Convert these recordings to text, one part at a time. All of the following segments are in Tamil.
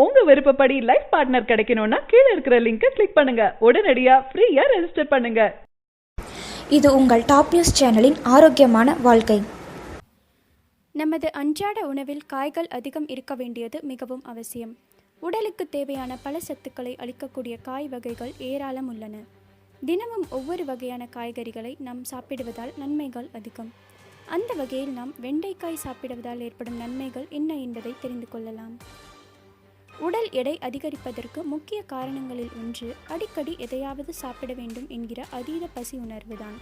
உங்க விருப்பப்படி லைஃப் பார்ட்னர் கிடைக்கணும்னா கீழே இருக்கிற லிங்கை கிளிக் பண்ணுங்க. உடனடியா ஃப்ரீயா ரெஜிஸ்டர் பண்ணுங்க. இது உங்கள் டாப் நியூஸ் சேனலின் ஆரோக்கியமான வாழ்க்கை. நமது அன்றாட உணவில் காய்கள் அதிகம் இருக்க வேண்டியது மிகவும் அவசியம். உடலுக்கு தேவையான பல சத்துக்களை அளிக்கக்கூடிய காய் வகைகள் ஏராளம் உள்ளன. தினமும் ஒவ்வொரு வகையான காய்கறிகளை நாம் சாப்பிடுவதால் நன்மைகள் அதிகம். அந்த வகையில் நாம் வெண்டைக்காய் சாப்பிடுவதால் ஏற்படும் நன்மைகள் என்ன என்பதை தெரிந்து கொள்ளலாம். உடல் எடை அதிகரிப்பதற்கு முக்கிய காரணங்களில் ஒன்று அடிக்கடி எதையாவது சாப்பிட வேண்டும் என்கிற அதீத பசி உணர்வுதான்.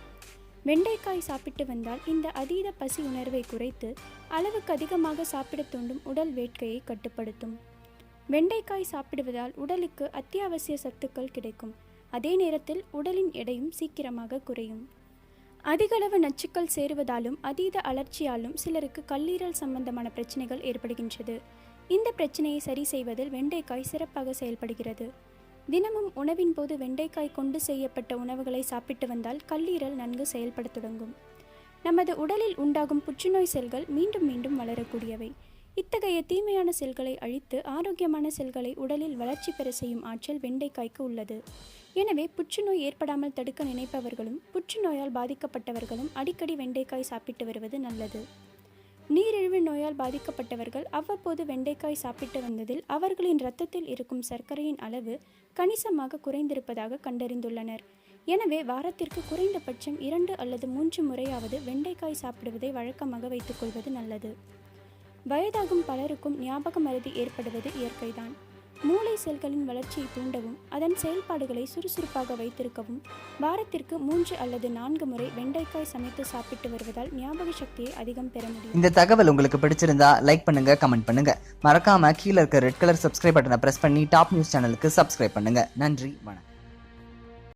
வெண்டைக்காய் சாப்பிட்டு வந்தால் இந்த அதீத பசி உணர்வை குறைத்து அளவுக்கு அதிகமாக சாப்பிட தூண்டும் உடல் வேட்கையை கட்டுப்படுத்தும். வெண்டைக்காய் சாப்பிடுவதால் உடலுக்கு அத்தியாவசிய சத்துக்கள் கிடைக்கும். அதே நேரத்தில் உடலின் எடையும் சீக்கிரமாக குறையும். அதிகளவு நச்சுக்கள் சேருவதாலும் அதீத அலர்ச்சியாலும் சிலருக்கு கல்லீரல் சம்பந்தமான பிரச்சனைகள் ஏற்படுகின்றது. இந்த பிரச்சனையை சரி செய்வதில் வெண்டைக்காய் சிறப்பாக செயல்படுகிறது. தினமும் உணவின் போது வெண்டைக்காய் கொண்டு செய்யப்பட்ட உணவுகளை சாப்பிட்டு வந்தால் கல்லீரல் நன்கு செயல்பட தொடங்கும். நமது உடலில் உண்டாகும் புற்றுநோய் செல்கள் மீண்டும் மீண்டும் வளரக்கூடியவை. இத்தகைய தீமையான செல்களை அழித்து ஆரோக்கியமான செல்களை உடலில் வளர்ச்சி பெற செய்யும் ஆற்றல் வெண்டைக்காய்க்கு உள்ளது. எனவே புற்றுநோய் ஏற்படாமல் தடுக்க நினைப்பவர்களும் புற்றுநோயால் பாதிக்கப்பட்டவர்களும் அடிக்கடி வெண்டைக்காய் சாப்பிட்டு வருவது நல்லது. நீரிழிவு நோயால் பாதிக்கப்பட்டவர்கள் அவ்வப்போது வெண்டைக்காய் சாப்பிட்டு வந்ததில் அவர்களின் இரத்தத்தில் இருக்கும் சர்க்கரையின் அளவு கணிசமாக குறைந்திருப்பதாக கண்டறிந்துள்ளனர். எனவே வாரத்திற்கு குறைந்தபட்சம் 2 அல்லது 3 முறையாவது வெண்டைக்காய் சாப்பிடுவதை வழக்கமாக வைத்துக்கொள்வது நல்லது. வயதாகும் பலருக்கும் ஞாபக மறதி ஏற்படுவது இயற்கைதான். மூளை செல்களின் வளர்ச்சியை தூண்டவும் அதன் செயல்பாடுகளை சுறுசுறுப்பாக வைத்திருக்கவும் வாரத்திற்கு 3 அல்லது 4 முறை வெண்டைக்காய் சமைத்து சாப்பிட்டு வருவதால் ஞாபக சக்தியை அதிகம் பெற முடியும். இந்த தகவல் உங்களுக்கு பிடிச்சிருந்தா லைக் பண்ணுங்க, கமெண்ட் பண்ணுங்க. மறக்காம கீழே இருக்க ரெட் கலர் சப்ஸ்கிரைப் பட்டனை பிரஸ் பண்ணி டாப் நியூஸ் சேனலுக்கு சப்ஸ்கிரைப் பண்ணுங்க. நன்றி, வணக்கம்.